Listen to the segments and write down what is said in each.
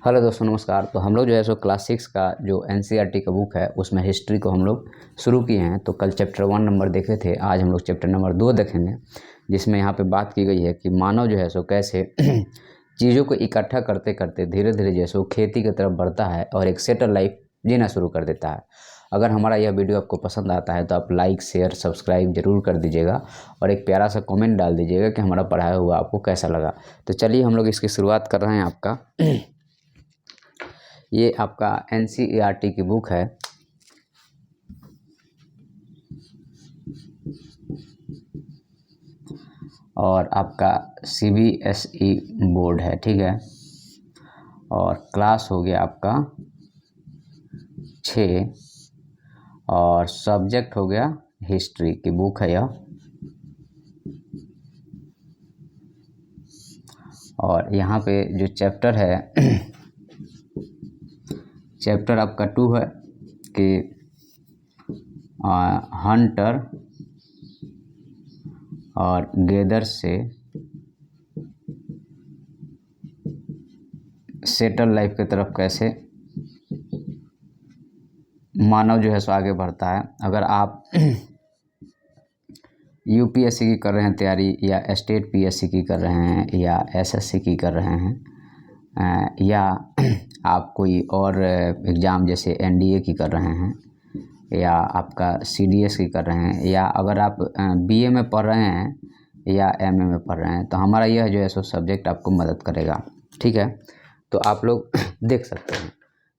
Hello दोस्तों, नमस्कार। तो हम लोग जो है सो क्लास 6 का जो एनसीईआरटी का बुक है उसमें हिस्ट्री को हम लोग शुरू किए हैं। तो कल चैप्टर 1 नंबर देखे थे, आज हम लोग चैप्टर नंबर 2 देखेंगे, जिसमें यहाँ पे बात की गई है कि मानव जो है सो कैसे चीज़ों को इकट्ठा करते करते धीरे धीरे जो है सो खेती की तरफ बढ़ता है और एक सेटल लाइफ जीना शुरू कर देता है। अगर हमारा यह वीडियो आपको पसंद आता है तो आप लाइक शेयर सब्सक्राइब जरूर कर दीजिएगा और एक प्यारा सा कमेंट डाल दीजिएगा कि हमारा पढ़ाया हुआ आपको कैसा लगा। तो चलिए हम लोग इसकी शुरुआत कर रहे हैं। आपका ये आपका एनसीईआरटी की बुक है और आपका सीबीएसई बोर्ड है, ठीक है। और क्लास हो गया आपका 6 और सब्जेक्ट हो गया हिस्ट्री की बुक है यह। और यहाँ पे जो चैप्टर है चैप्टर आपका 2 है कि हंटर और गैदर से सेटल लाइफ की तरफ कैसे मानव जो है सो आगे बढ़ता है। अगर आप यूपीएससी की कर रहे हैं तैयारी, या स्टेट पीएससी की कर रहे हैं, या एसएससी की कर रहे हैं, या आप कोई और एग्ज़ाम जैसे एनडीए की कर रहे हैं, या आपका सीडीएस की कर रहे हैं, या अगर आप बीए में पढ़ रहे हैं या एमए में पढ़ रहे हैं, तो हमारा यह जो है सो सब्जेक्ट आपको मदद करेगा, ठीक है। तो आप लोग देख सकते हैं।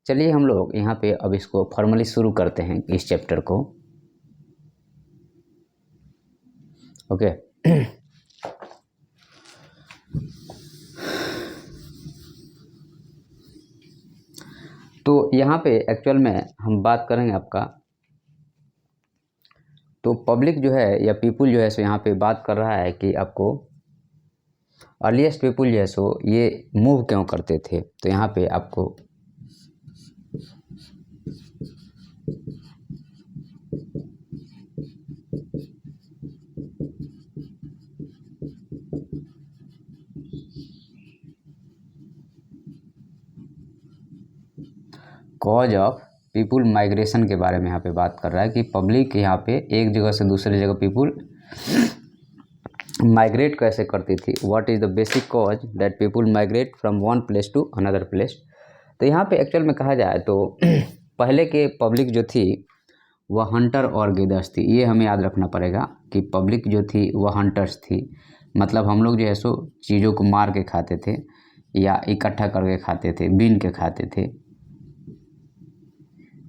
चलिए हम लोग यहाँ पे अब इसको फॉर्मली शुरू करते हैं इस चैप्टर को, ओके। तो यहाँ पे एक्चुअल में हम बात करेंगे आपका, तो पब्लिक जो है या पीपुल जो है सो यहाँ पे बात कर रहा है कि आपको अर्लीस्ट पीपुल जो है सो ये मूव क्यों करते थे। तो यहाँ पे आपको कॉज ऑफ पीपुल माइग्रेशन के बारे में यहाँ पे बात कर रहा है कि पब्लिक यहाँ पे एक जगह से दूसरे जगह पीपुल माइग्रेट कैसे करती थी। What is the basic cause that people migrate from one place to another place. तो यहाँ पे एक्चुअल में कहा जाए तो पहले के पब्लिक जो थी वह हंटर और गैदर्स थी। ये हमें याद रखना पड़ेगा कि पब्लिक जो थी वह हंटर्स थी, मतलब हम लोग जो है सो चीज़ों को मार के खाते थे या इकट्ठा करके खाते थे, बीन के खाते थे,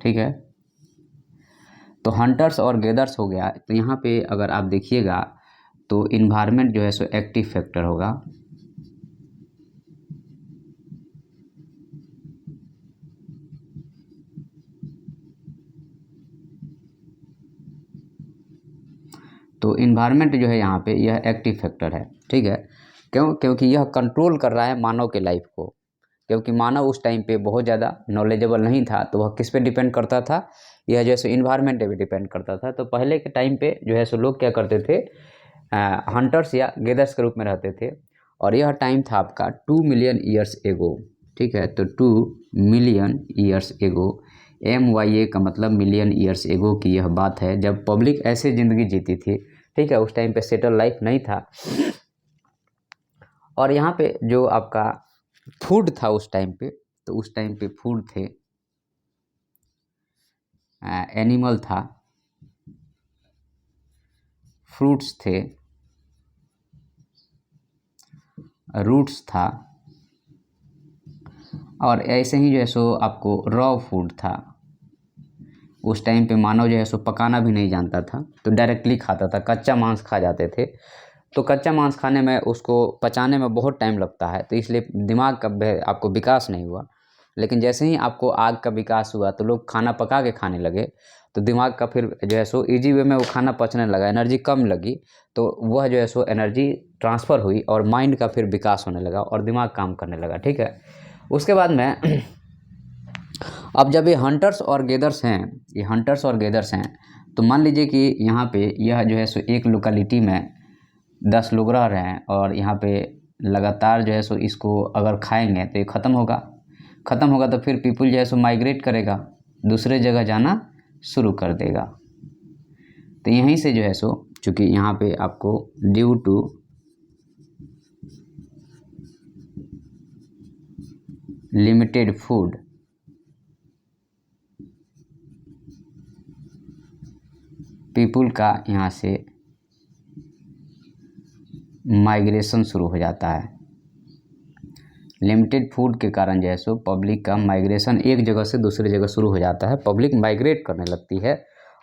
ठीक है। तो हंटर्स और गैदर्स हो गया। तो यहाँ पे अगर आप देखिएगा तो इन्वायरमेंट जो है सो एक्टिव फैक्टर होगा, तो इन्वायरमेंट जो है यहाँ पे यह एक्टिव फैक्टर है, ठीक है। क्योंकि यह कंट्रोल कर रहा है मानव के लाइफ को। क्योंकि मानव उस टाइम पे बहुत ज़्यादा नॉलेजेबल नहीं था, तो वह किस पे डिपेंड करता था, यह जो है सो इन्वायरमेंट पे भी डिपेंड करता था। तो पहले के टाइम पे जो है सो लोग क्या करते थे, हंटर्स या गैदर्स के रूप में रहते थे। और यह टाइम था आपका 2 मिलियन ईयर्स एगो, ठीक है। तो 2 मिलियन ईयर्स एगो, MYA का मतलब मिलियन ईयर्स एगो की यह बात है, जब पब्लिक ऐसे ज़िंदगी जीती थी, ठीक है। उस टाइम पे सेटल लाइफ नहीं था। और यहाँ पे जो आपका फूड था उस टाइम पे, तो उस टाइम पे फूड थे, एनिमल था, फ्रूट्स थे, रूट्स था, और ऐसे ही जो है सो आपको रॉ फूड था। उस टाइम पे मानव जो है सो पकाना भी नहीं जानता था, तो डायरेक्टली खाता था, कच्चा मांस खा जाते थे। तो कच्चा मांस खाने में उसको पचाने में बहुत टाइम लगता है, तो इसलिए दिमाग का आपको विकास नहीं हुआ। लेकिन जैसे ही आपको आग का विकास हुआ तो लोग खाना पका के खाने लगे, तो दिमाग का फिर जो है सो ईजी वे में वो खाना पचने लगा, एनर्जी कम लगी, तो वह जो है सो एनर्जी ट्रांसफ़र हुई और माइंड का फिर विकास होने लगा और दिमाग काम करने लगा, ठीक है। उसके बाद में अब जब ये हंटर्स और गैदर्स हैं, ये हंटर्स और गैदर्स हैं, तो मान लीजिए कि यहाँ पे यह जो है सो एक लोकेलिटी में 10 लोग रह रहे हैं और यहाँ पे लगातार जो है सो इसको अगर खाएंगे तो ये ख़त्म होगा। ख़त्म होगा तो फिर पीपुल जो है सो माइग्रेट करेगा, दूसरे जगह जाना शुरू कर देगा। तो यहीं से जो है सो चूँकि यहाँ पे आपको due to limited food people का यहाँ से माइग्रेशन शुरू हो जाता है। लिमिटेड फूड के कारण जो है सो पब्लिक का माइग्रेशन एक जगह से दूसरी जगह शुरू हो जाता है। पब्लिक माइग्रेट करने लगती है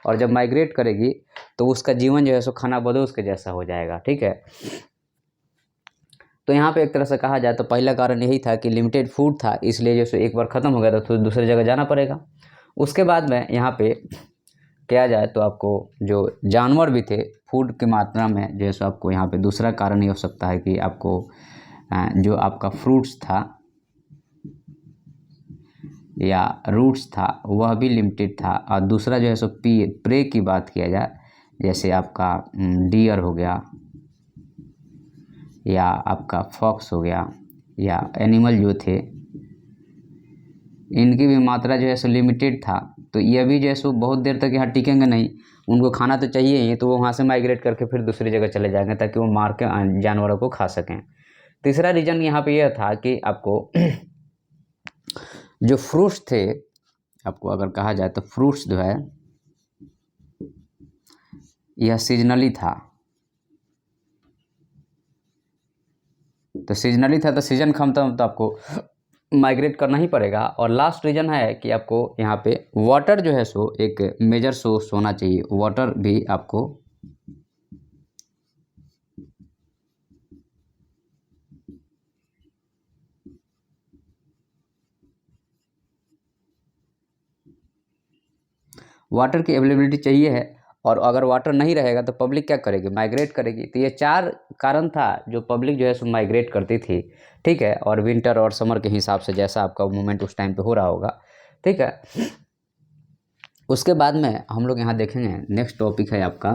और जब माइग्रेट करेगी तो उसका जीवन जो है सो खाना बदोश के जैसा हो जाएगा। ठीक है, तो यहाँ पे एक तरह से कहा जाए तो पहला कारण यही था कि लिमिटेड फूड था, इसलिए जो सो एक बार ख़त्म हो गया तो दूसरी जगह जाना पड़ेगा। उसके बाद में यहाँ पे किया जाए तो आपको जो जानवर भी थे फूड की मात्रा में जो है सो आपको यहाँ पे दूसरा कारण ये हो सकता है कि आपको जो आपका फ्रूट्स था या रूट्स था वह भी लिमिटेड था। और दूसरा जो है सो प्रे की बात किया जाए, जैसे आपका डियर हो गया या आपका फॉक्स हो गया या एनिमल जो थे इनकी भी मात्रा जो है सो लिमिटेड था। तो ये भी जो है सो बहुत देर तक यहाँ टिकेंगे नहीं, उनको खाना तो चाहिए ही, तो वो वहाँ से माइग्रेट करके फिर दूसरी जगह चले जाएंगे ताकि वो मार के जानवरों को खा सकें। तीसरा रीज़न यहाँ पे यह था कि आपको जो फ्रूट्स थे, आपको अगर कहा जाए तो फ्रूट्स जो है यह सीजनली था। तो सीजनली था तो सीजन खत्म तो आपको माइग्रेट करना ही पड़ेगा। और लास्ट रीज़न है कि आपको यहाँ पे वाटर जो है सो एक मेजर सोर्स होना चाहिए। वाटर भी आपको वाटर की अवेलेबिलिटी चाहिए है, और अगर वाटर नहीं रहेगा तो पब्लिक क्या करेगी, माइग्रेट करेगी। तो ये 4 कारण था जो पब्लिक जो है सो माइग्रेट करती थी। ठीक है, और विंटर और समर के हिसाब से जैसा आपका मूवमेंट उस टाइम पे हो रहा होगा। ठीक है, उसके बाद में हम लोग यहाँ देखेंगे नेक्स्ट टॉपिक है आपका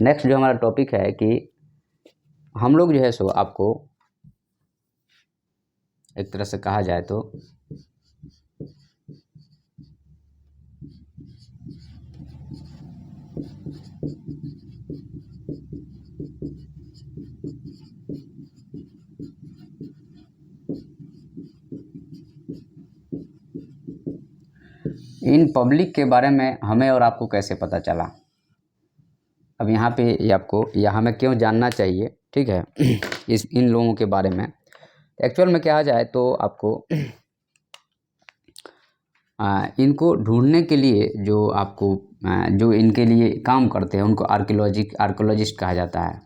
नेक्स्ट जो हमारा टॉपिक है कि हम लोग जो है सो आपको एक तरह से कहा जाए तो इन पब्लिक के बारे में हमें और आपको कैसे पता चला। अब यहाँ पे ये आपको या हमें क्यों जानना चाहिए। ठीक है, इन लोगों के बारे में एक्चुअल में क्या जाए तो आपको इनको ढूंढने के लिए जो आपको जो इनके लिए काम करते हैं उनको आर्कियोलॉजिस्ट कहा जाता है।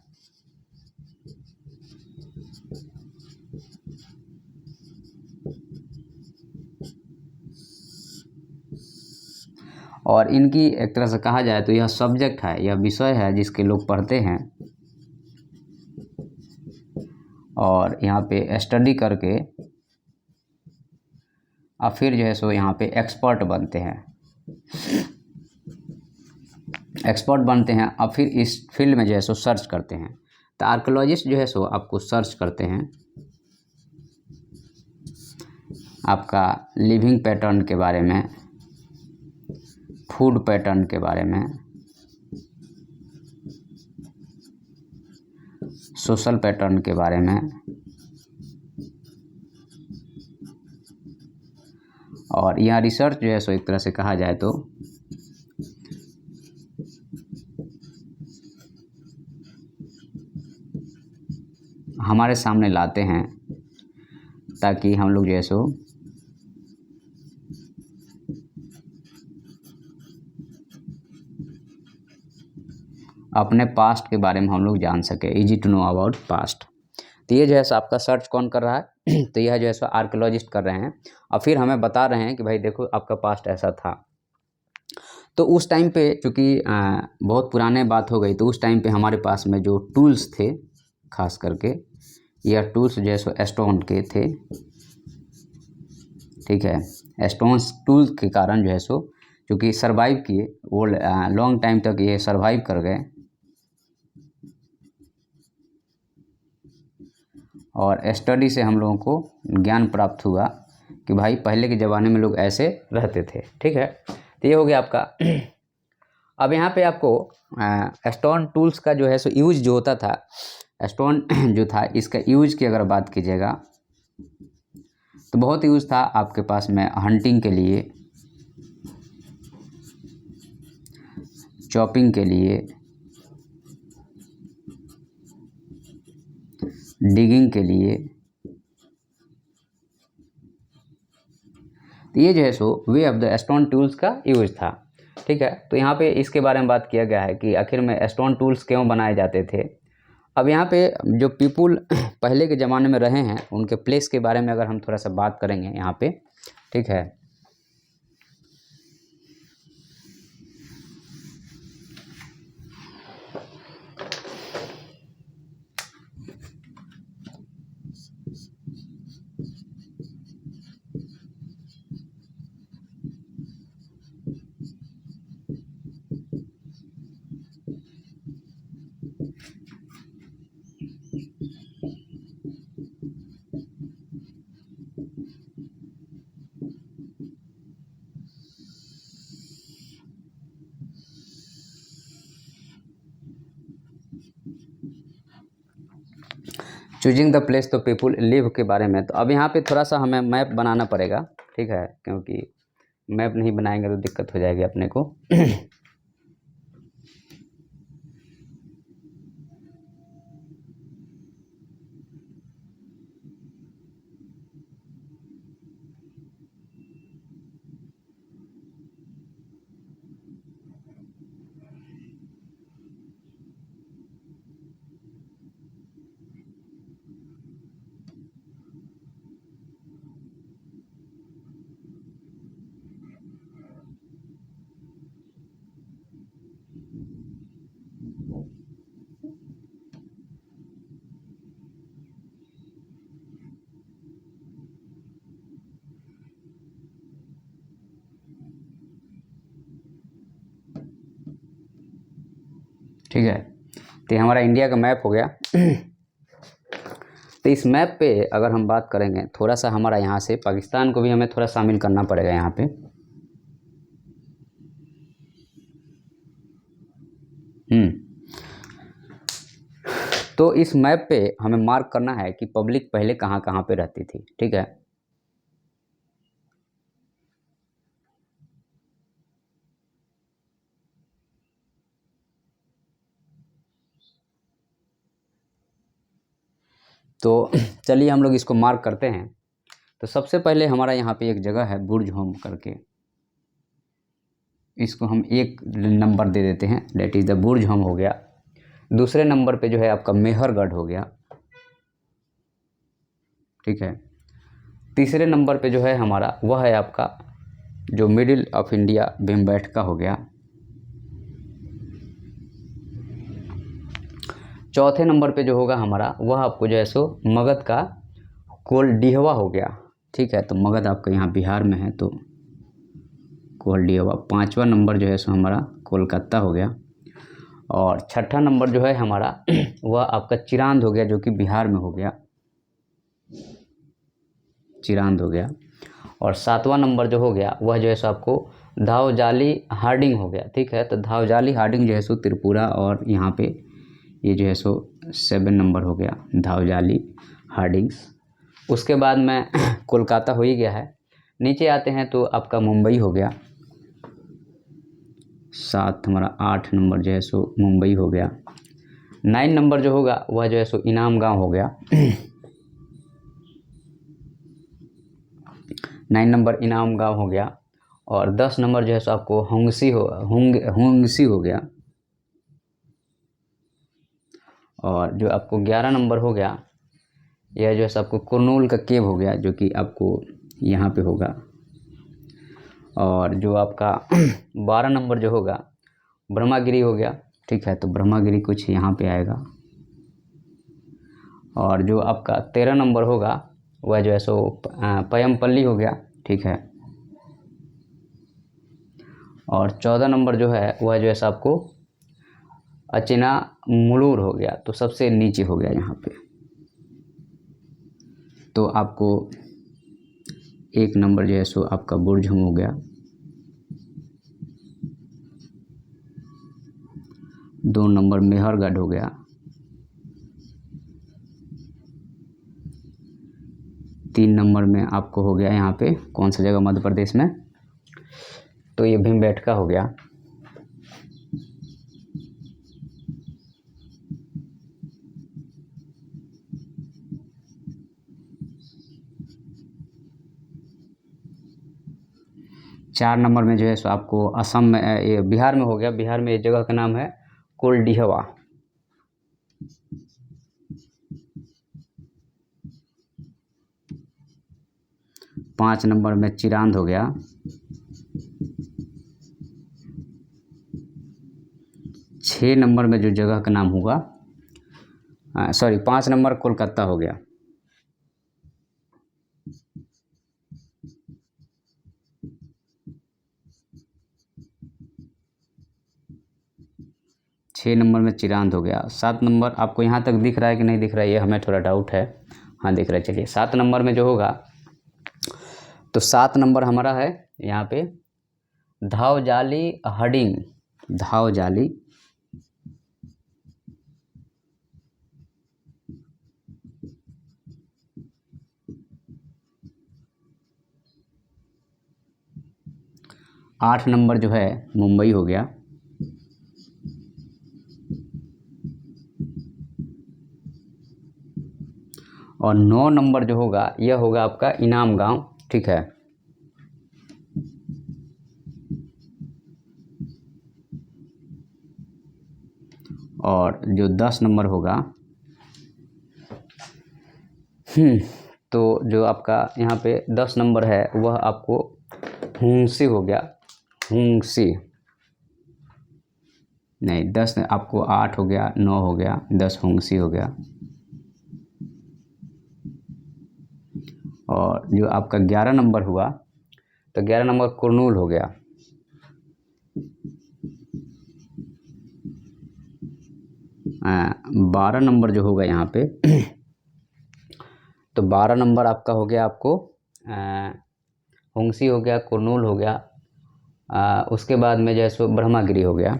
और इनकी एक तरह से कहा जाए तो यह सब्जेक्ट है, यह विषय है जिसके लोग पढ़ते हैं और यहाँ पे स्टडी करके और फिर जो है सो यहाँ पे एक्सपर्ट बनते हैं। और फिर इस फील्ड में जो है सो सर्च करते हैं। तो आर्कियोलॉजिस्ट जो है सो आपको सर्च करते हैं आपका लिविंग पैटर्न के बारे में, फूड पैटर्न के बारे में, सोशल पैटर्न के बारे में, और यह रिसर्च जो है सो एक तरह से कहा जाए तो हमारे सामने लाते हैं ताकि हम लोग जो है सो अपने पास्ट के बारे में हम लोग जान सके, easy to know about past. तो ये जो है सो आपका सर्च कौन कर रहा है तो यह जो है सो आर्कियोलॉजिस्ट कर रहे हैं और फिर हमें बता रहे हैं कि भाई देखो आपका पास्ट ऐसा था। तो उस टाइम पे चूँकि बहुत पुराने बात हो गई तो उस टाइम पे हमारे पास में जो टूल्स थे खास करके यह टूल्स जो है सो स्टोन के थे। ठीक है, स्टोन्स टूल के कारण जो है सो जो कि सरवाइव किए, वो लॉन्ग टाइम तक ये सरवाइव कर गए। और स्टडी से हम लोगों को ज्ञान प्राप्त हुआ कि भाई पहले के ज़माने में लोग ऐसे रहते थे। ठीक है, तो ये हो गया आपका। अब यहाँ पे आपको स्टोन टूल्स का जो है सो यूज जो होता था, स्टोन जो था इसका यूज की अगर बात कीजिएगा तो बहुत यूज था आपके पास में हंटिंग के लिए, चॉपिंग के लिए, डिगिंग के लिए। तो ये जो है so way of the stone tools का यूज था। ठीक है, तो यहाँ पे इसके बारे में बात किया गया है कि आखिर में स्टोन टूल्स क्यों बनाए जाते थे। अब यहाँ पे जो पीपुल पहले के ज़माने में रहे हैं उनके प्लेस के बारे में अगर हम थोड़ा सा बात करेंगे यहाँ पे। ठीक है, चूजिंग द प्लेस तो पीपुल लिव के बारे में। तो अब यहाँ पे थोड़ा सा हमें मैप बनाना पड़ेगा। ठीक है, क्योंकि मैप नहीं बनाएंगे तो दिक्कत हो जाएगी अपने को। ठीक है, तो ये हमारा इंडिया का मैप हो गया। तो इस मैप पे अगर हम बात करेंगे थोड़ा सा हमारा यहाँ से पाकिस्तान को भी हमें थोड़ा शामिल करना पड़ेगा यहाँ पे। तो इस मैप पे हमें मार्क करना है कि पब्लिक पहले कहाँ कहाँ पे रहती थी। ठीक है, तो चलिए हम लोग इसको मार्क करते हैं। तो सबसे पहले हमारा यहाँ पे एक जगह है बुर्ज होम करके, इसको हम 1 नंबर दे देते हैं, that is the Burj home हो गया। दूसरे नंबर पे जो है आपका मेहरगढ़ हो गया। ठीक है, तीसरे नंबर पे जो है हमारा वह है आपका जो मिडिल ऑफ इंडिया भीमबेटका हो गया। चौथे नंबर पे जो होगा हमारा वह आपको जो है सो मगध का कोलडिहवा हो गया। ठीक है, तो मगध आपका यहाँ बिहार में है तो कोलडिहवा। 5वां नंबर जो है सो हमारा कोलकाता हो गया। और छठा नंबर जो है हमारा वह आपका चिरांद हो गया जो कि बिहार में हो गया, चिरांद हो गया। और 7वां नंबर जो हो गया वह जो है सो आपको धावजाली हार्डिंग हो गया। ठीक है, तो धावजाली हार्डिंग जो है सो त्रिपुरा और यहाँ पे ये जो है सो 7 नंबर हो गया धावजाली हार्डिंग्स। उसके बाद में कोलकाता हो ही गया है। नीचे आते हैं तो आपका मुंबई हो गया 7, हमारा 8 नंबर जो है सो मुंबई हो गया। 9 नंबर जो होगा वह जो है सो इनाम गांव हो गया। 9 नंबर इनाम गांव हो गया। और 10 नंबर जो है सो आपको होंगसी हो गया। और जो आपको 11 नंबर हो गया यह जो है सो आपको कुरनूल का केव हो गया जो कि आपको यहाँ पे होगा। और जो आपका 12 नंबर जो होगा ब्रह्मागिरी हो गया। ठीक है, तो ब्रह्मागिरी कुछ यहाँ पे आएगा। और जो आपका 13 नंबर होगा वह जो है सो पयमपल्ली हो गया। ठीक है, और 14 नंबर जो है वह जो है आपको अचिनामुलूर हो गया, तो सबसे नीचे हो गया यहाँ पे। तो आपको 1 नंबर जो है सो आपका बुर्जम हो गया, 2 नंबर मेहरगढ़ हो गया, 3 नंबर में आपको हो गया यहाँ पे कौन सा जगह मध्य प्रदेश में, तो ये भीमबेटका हो गया। चार नंबर में जो है सो आपको असम में, ये बिहार में हो गया। बिहार में एक जगह का नाम है कोल्डिहवा। 5 नंबर में चिरांद हो गया। 6 नंबर में जो जगह का नाम होगा, 5 नंबर कोलकाता हो गया। 6 नंबर में चिरांद हो गया। 7 नंबर आपको यहाँ तक दिख रहा है कि नहीं दिख रहा है, ये हमें थोड़ा डाउट है। हाँ दिख रहा है। चलिए 7 नंबर में जो होगा, तो 7 नंबर हमारा है यहाँ पे धावजाली हडिंग। धावजाली आठ नंबर जो है मुंबई हो गया। और 9 नंबर जो होगा यह होगा आपका इनाम गांव, ठीक है। और जो 10 नंबर होगा, तो जो आपका यहाँ पे 10 नंबर है वह आपको हुंसी हो गया। हुंसी नहीं, 10 आपको 8 हो गया, 9 हो गया, 10 हुंसी हो गया। और जो आपका 11 नंबर हुआ, तो 11 नंबर कुरनूल हो गया। 12 नंबर जो होगा यहाँ पे, तो 12 नंबर आपका हो गया आपको हुंसी हो गया, कुरनूल हो गया, उसके बाद में जैसे ब्रह्मागिरी हो गया।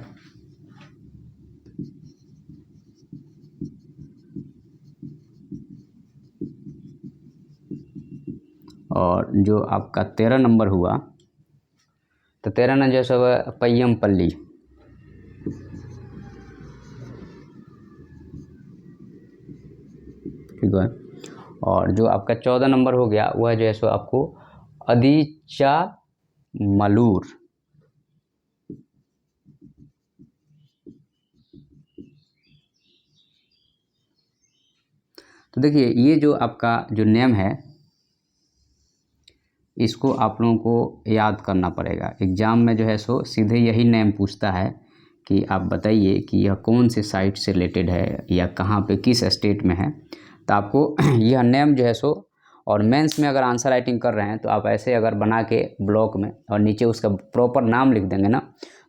और जो आपका 13 नंबर हुआ, तो 13 नंबर जैसे पय्यमपल्ली। ठीक है। और जो आपका 14 नंबर हो गया वह जो है सो आपको अदिचामलूर। तो देखिए ये जो आपका जो नेम है इसको आप लोगों को याद करना पड़ेगा। एग्ज़ाम में जो है सो सीधे यही नेम पूछता है कि आप बताइए कि यह कौन से साइट से रिलेटेड है या कहाँ पे किस स्टेट में है। तो आपको यह नेम जो है सो, और मेंस में अगर आंसर राइटिंग कर रहे हैं तो आप ऐसे अगर बना के ब्लॉक में और नीचे उसका प्रॉपर नाम लिख देंगे ना,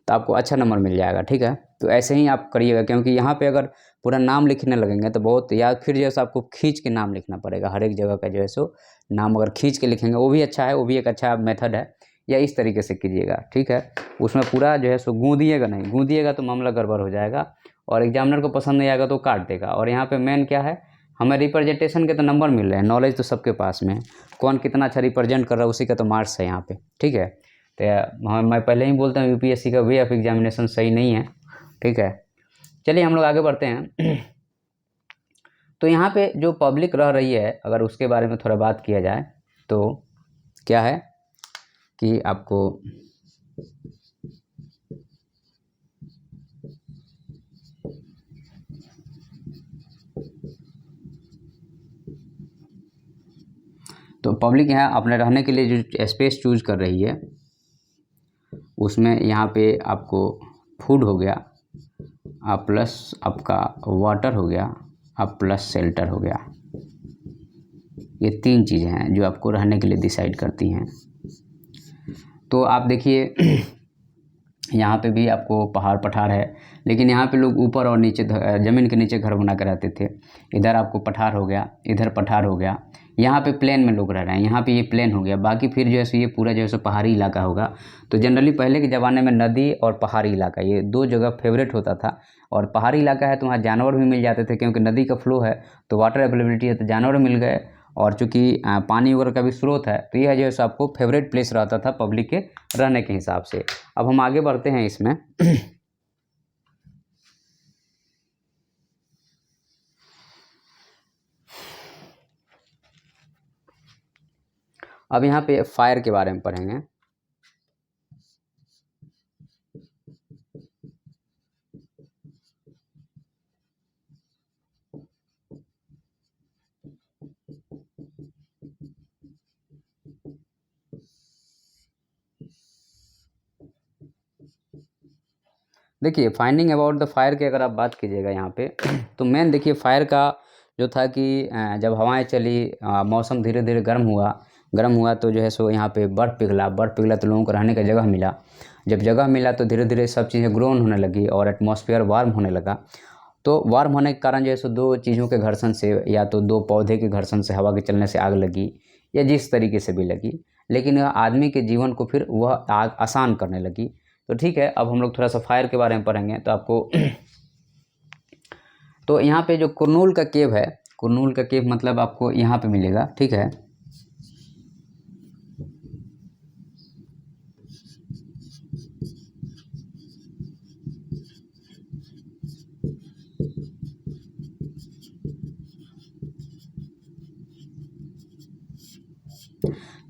तो आपको अच्छा नंबर मिल जाएगा। ठीक है, तो ऐसे ही आप करिएगा, क्योंकि यहाँ पे अगर पूरा नाम लिखने लगेंगे तो बहुत, या फिर जैसे आपको खींच के नाम लिखना पड़ेगा हर एक जगह का जो है सो नाम। अगर खींच के लिखेंगे वो भी अच्छा है, वो भी एक अच्छा मेथड है, या इस तरीके से कीजिएगा। ठीक है, उसमें पूरा जो है सो गूंदिएगा नहीं, गूंदिएगा तो मामला गड़बड़ हो जाएगा और एग्जामिनर को पसंद नहीं आएगा तो काट देगा। और यहाँ पे मेन क्या है, हमें रिप्रेजेंटेशन के तो नंबर मिल रहे हैं, नॉलेज तो सबके पास में है, कौन कितना अच्छा रिप्रेजेंट कर रहा है उसी का तो मार्क्स है यहाँ पे। ठीक है, तो मैं पहले ही बोलता हूँ यूपीएससी का वे ऑफ एग्जामिनेशन सही नहीं है। ठीक है, चलिए हम लोग आगे बढ़ते हैं। तो यहाँ पे जो पब्लिक रह रही है अगर उसके बारे में थोड़ा बात किया जाए तो क्या है कि आपको तो पब्लिक यहाँ अपने रहने के लिए जो स्पेस चूज कर रही है उसमें यहाँ पे आपको फूड हो गया, आप प्लस आपका वाटर हो गया, आप प्लस शेल्टर हो गया। ये 3 चीज़ें हैं जो आपको रहने के लिए डिसाइड करती हैं। तो आप देखिए यहाँ पे भी आपको पहाड़ पठार है, लेकिन यहाँ पे लोग ऊपर और नीचे ज़मीन के नीचे घर बना कर रहते थे। इधर आपको पठार हो गया, इधर पठार हो गया, यहाँ पे प्लेन में लोग रह रहे हैं, यहाँ पे ये प्लेन हो गया, बाकी फिर जो है ये पूरा जो है पहाड़ी इलाका होगा। तो जनरली पहले के ज़माने में नदी और पहाड़ी इलाका ये दो जगह फेवरेट होता था। और पहाड़ी इलाका है तो वहाँ जानवर भी मिल जाते थे, क्योंकि नदी का फ्लो है तो वाटर अवेलेबिलिटी है, तो जानवर मिल गए। और चूँकि पानी वगैरह का भी स्रोत है, तो यह जो है आपको फेवरेट प्लेस रहता था पब्लिक के रहने के हिसाब से। अब हम आगे बढ़ते हैं इसमें। अब यहाँ पे फायर के बारे में पढ़ेंगे। देखिए फाइंडिंग अबाउट द फायर की अगर आप बात कीजिएगा यहाँ पे तो मेन देखिए फायर का जो था कि जब हवाएं चली, मौसम धीरे धीरे गर्म हुआ तो जो है सो यहाँ पे बर्फ़ पिघला तो लोगों को रहने का जगह मिला। जब जगह मिला तो धीरे धीरे सब चीज़ें ग्रोन होने लगी और एटमॉस्फेयर वार्म होने लगा। तो वार्म होने के कारण जो है सो दो चीज़ों के घर्षण से, या तो दो पौधे के घर्षण से हवा के चलने से आग लगी, या जिस तरीके से भी लगी, लेकिन यह आदमी के जीवन को फिर वह आग आसान करने लगी। तो ठीक है, अब हम लोग थोड़ा सा फायर के बारे में पढ़ेंगे तो आपको तो यहाँ पे जो कुरनूल का केव है, कुरनूल का केव मतलब आपको यहाँ पे मिलेगा, ठीक है।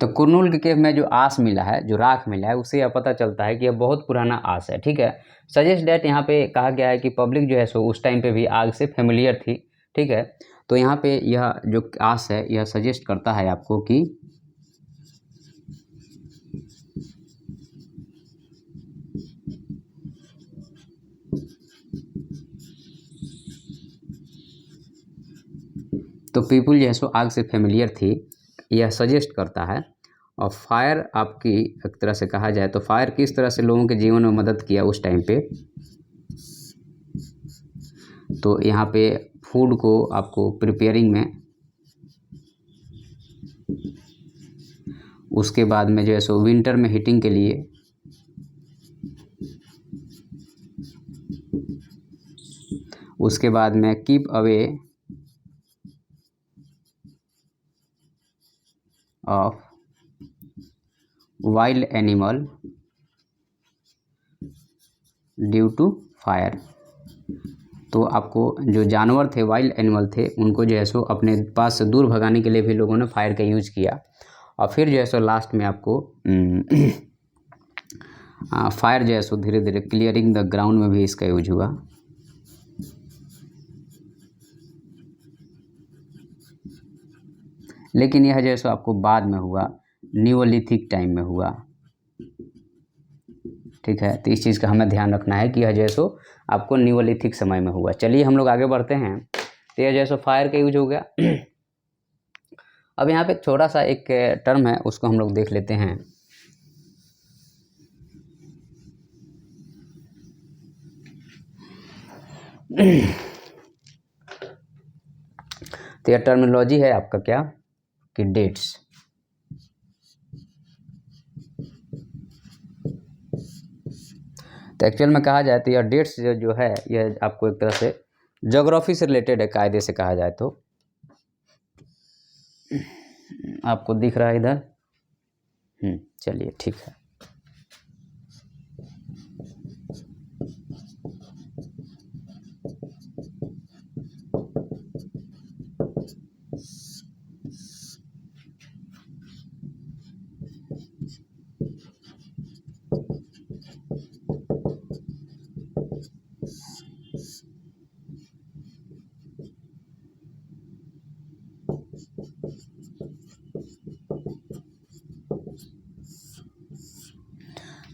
तो कुरनूल के केव में जो आस मिला है, जो राख मिला है, उससे यह पता चलता है कि यह बहुत पुराना आस है, ठीक है। सजेस्ट डेट यहाँ पे कहा गया है कि पब्लिक जो है सो उस टाइम पे भी आग से फेमिलियर थी, ठीक है। तो यहाँ पे यह जो आस है यह सजेस्ट करता है आपको कि तो पीपुल जो है सो आग से फेमिलियर थी, यह सजेस्ट करता है। और फायर आपकी एक तरह से कहा जाए तो फायर किस तरह से लोगों के जीवन में मदद किया उस टाइम पे, तो यहाँ पे फूड को आपको प्रिपेयरिंग में, उसके बाद में जो है सो विंटर में हीटिंग के लिए, उसके बाद में keep away of wild animal due to fire. तो आपको जो जानवर थे, वाइल्ड एनिमल थे, उनको जो है सो अपने पास से दूर भगाने के लिए भी लोगों ने फायर का यूज़ किया। और फिर जो है सो लास्ट में आपको फायर जो है सो धीरे धीरे क्लियरिंग द ग्राउंड में भी इसका यूज हुआ। लेकिन यह जो है सो आपको बाद में हुआ, न्यूलिथिक टाइम में हुआ, ठीक है। तो इस चीज़ का हमें ध्यान रखना है कि यह जो है सो आपको न्यूलिथिक समय में हुआ। चलिए हम लोग आगे बढ़ते हैं। तो यह जो है सो फायर का यूज हो गया। अब यहाँ पे छोटा सा एक टर्म है, उसको हम लोग देख लेते हैं। तो यह टर्मिनोलॉजी है आपका क्या कि डेट्स। तो एक्चुअल में कहा जाए तो यह डेट्स जो है यह आपको एक तरह से ज्योग्राफी से रिलेटेड है, कायदे से कहा जाए तो। आपको दिख रहा है इधर? चलिए ठीक है।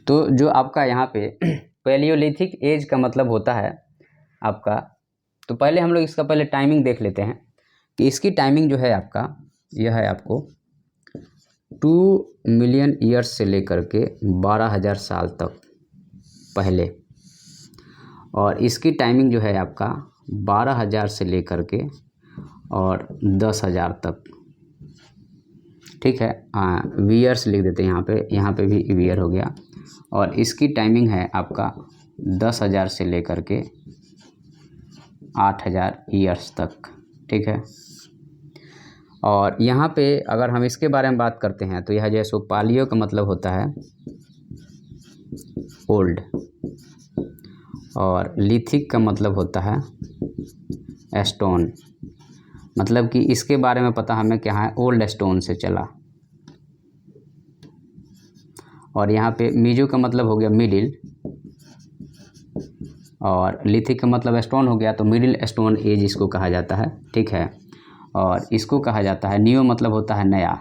तो जो आपका यहाँ पे पैलियोलिथिक एज का मतलब होता है आपका, तो पहले हम लोग इसका पहले टाइमिंग देख लेते हैं कि इसकी टाइमिंग जो है आपका यह है आपको 2 मिलियन ईयर्स से लेकर के 12,000 साल तक पहले, और इसकी टाइमिंग जो है आपका 12,000 से लेकर के और 10,000 तक, ठीक है। वीयर्स लिख देते हैं यहाँ पे भी वीयर हो गया, और इसकी टाइमिंग है आपका 10,000 से लेकर के 8,000 ईयर्स तक, ठीक है। और यहाँ पे अगर हम इसके बारे में बात करते हैं तो यह जो है सो पालियो का मतलब होता है ओल्ड, और लिथिक का मतलब होता है स्टोन, मतलब कि इसके बारे में पता हमें क्या है, ओल्ड स्टोन से चला। और यहाँ पे मीजो का मतलब हो गया मिडिल, और लिथिक का मतलब स्टोन हो गया, तो मिडिल स्टोन एज इसको कहा जाता है, ठीक है। और इसको कहा जाता है न्यू, मतलब होता है नया,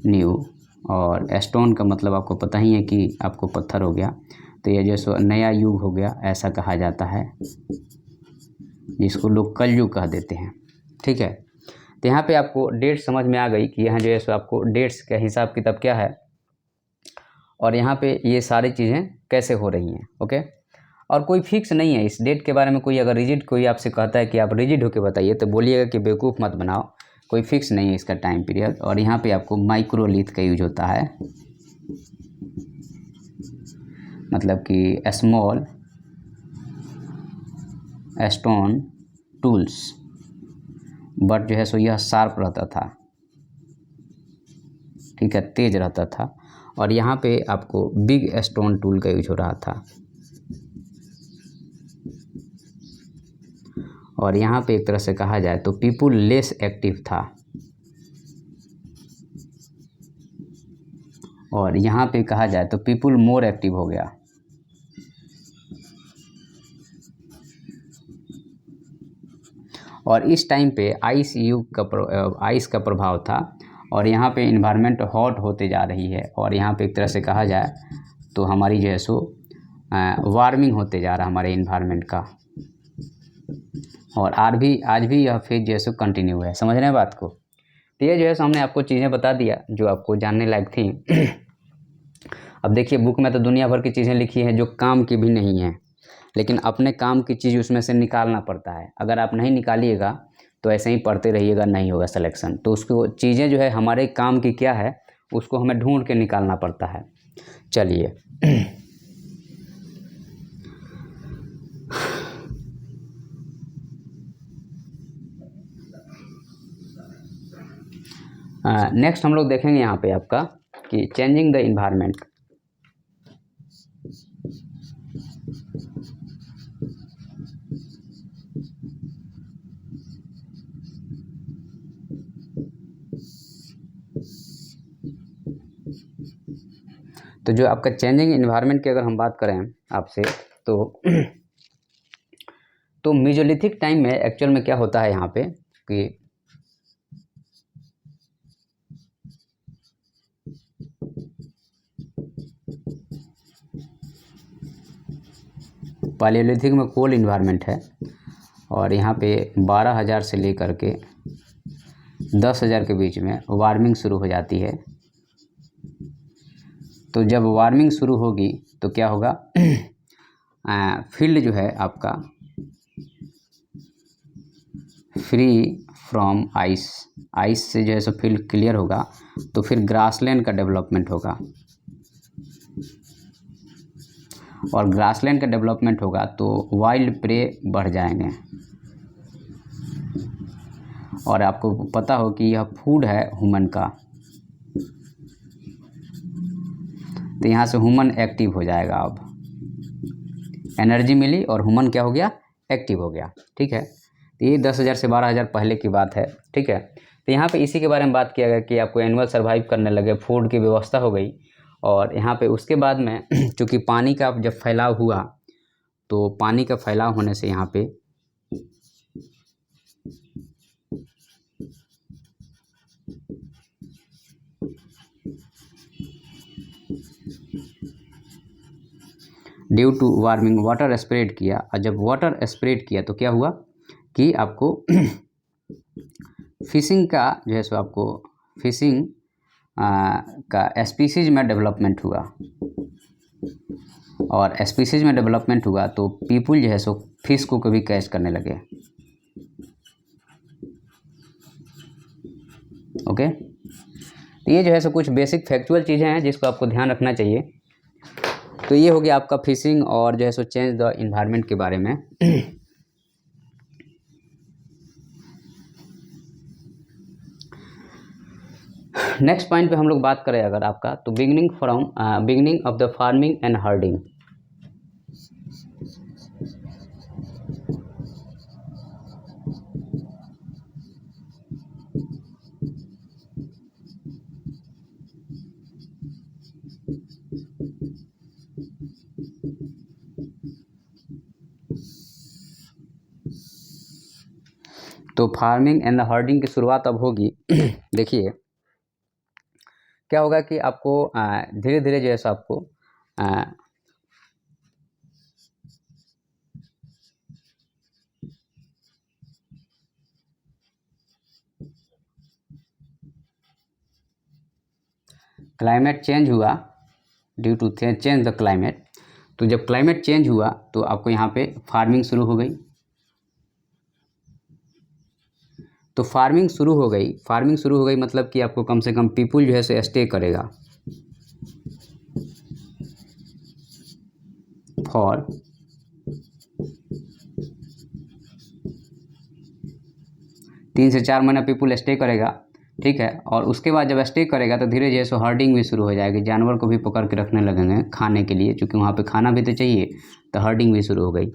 न्यू, और स्टोन का मतलब आपको पता ही है कि आपको पत्थर हो गया, तो ये जो सो नया युग हो गया, ऐसा कहा जाता है, जिसको लोग कलयुग कह देते हैं, ठीक है। तो यहाँ पे आपको डेट समझ में आ गई कि यहाँ जो है सो आपको डेट्स का हिसाब किताब क्या है, और यहाँ पे ये सारी चीज़ें कैसे हो रही हैं, ओके। और कोई फिक्स नहीं है इस डेट के बारे में, कोई अगर रिजिड कोई आपसे कहता है कि आप रिजिड होकर बताइए, तो बोलिएगा कि बेवकूफ़ मत बनाओ, कोई फिक्स नहीं है इसका टाइम पीरियड। और यहाँ पे आपको माइक्रोलिथ का यूज होता है, मतलब कि स्मॉल स्टोन टूल्स, बट जो है सो यह शार्प रहता था, ठीक है, तेज रहता था। और यहाँ पे आपको बिग स्टोन टूल का यूज हो रहा था, और यहाँ पे एक तरह से कहा जाए तो पीपुल लेस एक्टिव था, और यहाँ पे कहा जाए तो पीपुल मोर एक्टिव हो गया। और इस टाइम पे आइस का प्रभाव था, और यहाँ पे इन्वायरमेंट हॉट होते जा रही है, और यहाँ पे एक तरह से कहा जाए तो हमारी जो है सो वार्मिंग होते जा रहा है हमारे इन्वायरमेंट का। और आज भी यह फेज जो है सो कंटिन्यू है, समझ रहे हैं बात को। तो ये जो है हमने आपको चीज़ें बता दिया जो आपको जानने लायक थी। अब देखिए बुक में तो दुनिया भर की चीज़ें लिखी हैं जो काम की भी नहीं है, लेकिन अपने काम की चीज़ उसमें से निकालना पड़ता है। अगर आप नहीं निकालिएगा तो ऐसे ही पढ़ते रहिएगा, नहीं होगा सिलेक्शन। तो उसको चीज़ें जो है हमारे काम की क्या है उसको हमें ढूंढ के निकालना पड़ता है। चलिए नेक्स्ट हम लोग देखेंगे यहाँ पे आपका कि चेंजिंग द इन्वायरमेंट। तो जो आपका चेंजिंग इन्वायरमेंट की अगर हम बात करें आपसे तो मेसोलिथिक टाइम में एक्चुअल में क्या होता है यहाँ पे कि पालियोलिथिक में कोल्ड इन्वायरमेंट है, और यहाँ पे 12,000 से लेकर के 10,000 के बीच में वार्मिंग शुरू हो जाती है। तो जब वार्मिंग शुरू होगी तो क्या होगा, फील्ड जो है आपका फ्री फ्रॉम आइस से जो है सो फील्ड क्लियर होगा, तो फिर ग्रासलैंड का डेवलपमेंट होगा, और ग्रासलैंड का डेवलपमेंट होगा तो वाइल्ड प्रे बढ़ जाएंगे। और आपको पता हो कि यह फूड है ह्यूमन का, तो यहाँ से ह्यूमन एक्टिव हो जाएगा। अब एनर्जी मिली और ह्यूमन क्या हो गया, एक्टिव हो गया, ठीक है। तो ये 10,000 से 12,000 पहले की बात है, ठीक है। तो यहाँ पे इसी के बारे में बात किया गया कि आपको एनिमल सर्वाइव करने लगे, फूड की व्यवस्था हो गई। और यहाँ पे उसके बाद में चूँकि पानी का जब फैलाव हुआ, तो पानी का फैलाव होने से यहाँ पे due to warming water spread किया, और जब वाटर स्प्रेड किया तो क्या हुआ कि आपको फिशिंग का जो है सो आपको फिशिंग का स्पीसीज में डेवलपमेंट हुआ। और स्पीसीज में डेवलपमेंट हुआ तो पीपुल जो है सो फिश को कभी कैच करने लगे। ओके, तो ये जो है सो कुछ बेसिक फैक्चुअल चीज़ें हैं जिसको आपको ध्यान रखना चाहिए। तो ये हो गया आपका फिशिंग और जो है सो चेंज द इन्वायरमेंट के बारे में। नेक्स्ट पॉइंट पे हम लोग बात करें अगर आपका, तो beginning of the farming and herding. तो फार्मिंग एंड हर्डिंग की शुरुआत अब होगी। देखिए क्या होगा कि आपको धीरे धीरे जो है सो आपको क्लाइमेट चेंज हुआ, due to change the climate. तो जब क्लाइमेट चेंज हुआ तो आपको यहाँ पे फार्मिंग शुरू हो गई। तो फार्मिंग शुरू हो गई मतलब कि आपको कम से कम पीपुल जो है सो स्टे करेगा फॉर 3 से 4 महीना पीपुल स्टे करेगा, ठीक है। और उसके बाद जब स्टे करेगा तो धीरे धीरे सो हर्डिंग भी शुरू हो जाएगी, जानवर को भी पकड़ के रखने लगेंगे खाने के लिए, क्योंकि वहाँ पे खाना भी तो चाहिए, तो हर्डिंग भी शुरू हो गई,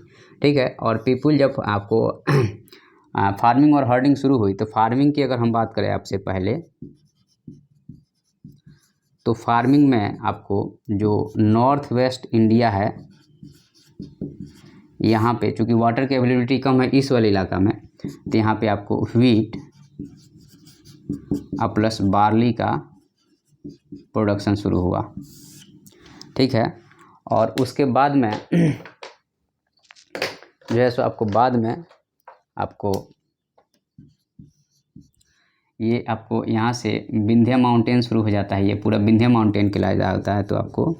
ठीक है। और पीपुल जब आपको फार्मिंग और हर्डिंग शुरू हुई, तो फार्मिंग की अगर हम बात करें आपसे पहले, तो फार्मिंग में आपको जो नॉर्थ वेस्ट इंडिया है यहाँ पे चूँकि वाटर की अवेलेबिलिटी कम है इस वाले इलाका में, तो यहाँ पे आपको व्हीट प्लस बार्ली का प्रोडक्शन शुरू हुआ, ठीक है। और उसके बाद में जो है सो आपको बाद में आपको ये आपको यहाँ से विंध्य माउंटेन शुरू हो जाता है, ये पूरा विंध्य माउंटेन कहलाया जाता है। तो आपको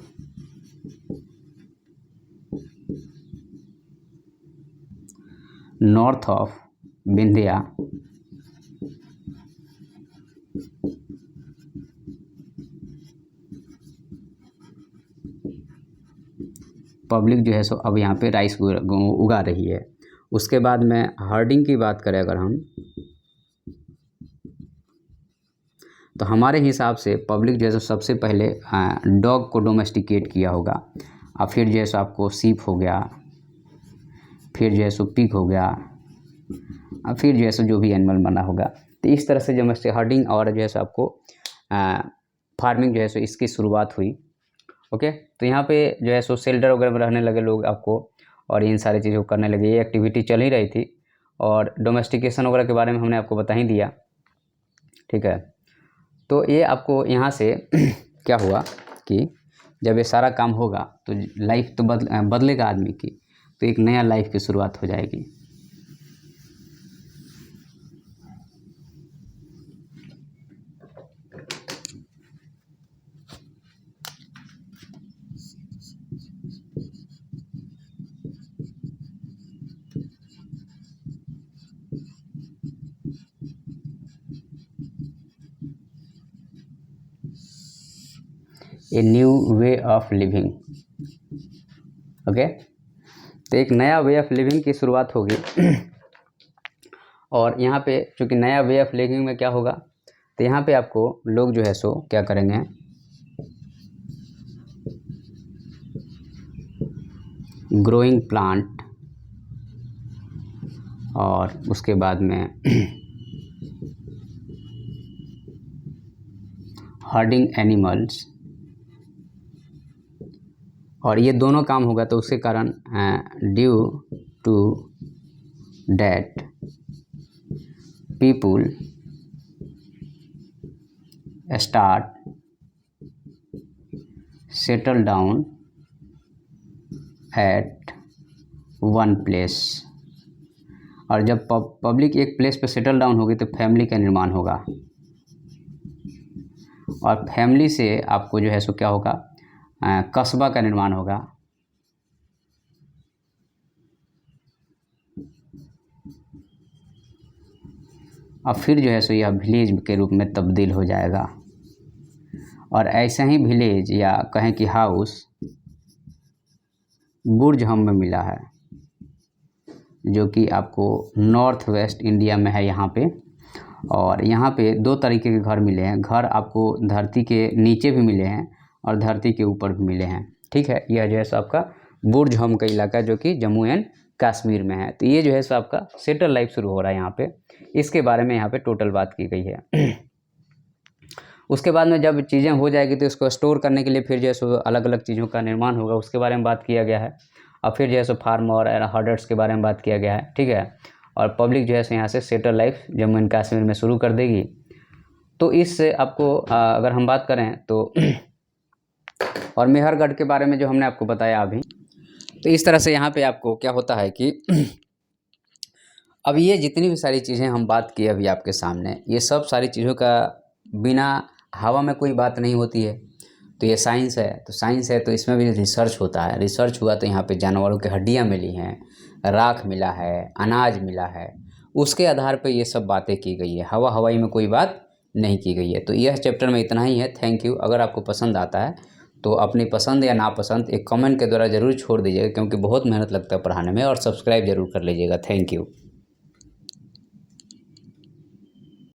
नॉर्थ ऑफ विंध्या पब्लिक जो है सो अब यहाँ पे राइस उगा रही है। उसके बाद में हर्डिंग की बात करें अगर हम, तो हमारे हिसाब से पब्लिक जो है सो सबसे पहले डॉग को डोमेस्टिकेट किया होगा, और फिर जो है सो आपको सीप हो गया, फिर जो है सो पिग हो गया, और फिर जो है सो जो भी एनिमल बना होगा। तो इस तरह से जो है हर्डिंग और जो है सो आपको फार्मिंग जो है सो इसकी शुरुआत हुई। ओके, तो यहाँ पे जो है सो शेल्टर वगैरह में रहने लगे लोग आपको, और इन सारी चीज़ों को करने लगे, ये एक्टिविटी चल ही रही थी। और डोमेस्टिकेशन वगैरह के बारे में हमने आपको बता ही दिया, ठीक है। तो ये आपको यहाँ से क्या हुआ कि जब ये सारा काम होगा तो लाइफ तो बदलेगा आदमी की, तो एक नया लाइफ की शुरुआत हो जाएगी। A new way of living. Okay, तो एक नया वे ऑफ लिविंग की शुरुआत होगी। और यहाँ पे चूँकि नया वे ऑफ लिविंग में क्या होगा, तो यहाँ पे आपको लोग जो है सो क्या करेंगे, ग्रोइंग प्लांट, और उसके बाद में हर्डिंग एनिमल्स, और ये दोनों काम होगा। तो उसके कारण due to that people start settle down at one place. और जब पब्लिक एक प्लेस पे सेटल डाउन होगी तो फैमिली का निर्माण होगा, और फैमिली से आपको जो है सो क्या होगा, कस्बा का निर्माण होगा, और फिर जो है सो यह विलेज के रूप में तब्दील हो जाएगा। और ऐसा ही विलेज या कहें कि हाउस बुर्ज हम में मिला है, जो कि आपको नॉर्थ वेस्ट इंडिया में है यहाँ पे। और यहाँ पे दो तरीके के घर मिले हैं। घर आपको धरती के नीचे भी मिले हैं और धरती के ऊपर भी मिले हैं। ठीक है, यह जो है सो आपका बुर्ज हम का इलाका है, जो कि जम्मू एंड कश्मीर में है। तो ये जो है सो आपका सेटल लाइफ शुरू हो रहा है यहाँ पे। इसके बारे में यहाँ पे टोटल बात की गई है। उसके बाद में जब चीज़ें हो जाएगी तो इसको स्टोर करने के लिए फिर जो है सो अलग अलग चीज़ों का निर्माण होगा, उसके बारे में बात किया गया है। और फिर जो है सो फार्म और हर्डर्स के बारे में बात किया गया है। ठीक है, और पब्लिक जो है सो यहाँ से settle life Jammu and Kashmir में शुरू कर देगी। तो इससे आपको अगर हम बात करें तो और मेहरगढ़ के बारे में जो हमने आपको बताया अभी, तो इस तरह से यहाँ पे आपको क्या होता है कि अब ये जितनी भी सारी चीज़ें हम बात किए अभी आपके सामने, ये सब सारी चीज़ों का बिना हवा में कोई बात नहीं होती है। तो ये साइंस है, तो साइंस है तो इसमें भी रिसर्च होता है। रिसर्च हुआ तो यहाँ पे जानवरों की हड्डियाँ मिली हैं, राख मिला है, अनाज मिला है, उसके आधार पे ये सब बातें की गई है। हवा हवाई में कोई बात नहीं की गई है। तो यह चैप्टर में इतना ही है। Thank you. अगर आपको पसंद आता है तो अपनी पसंद या नापसंद एक कमेंट के द्वारा ज़रूर छोड़ दीजिएगा, क्योंकि बहुत मेहनत लगता है पढ़ाने में। और सब्सक्राइब ज़रूर कर लीजिएगा। Thank you.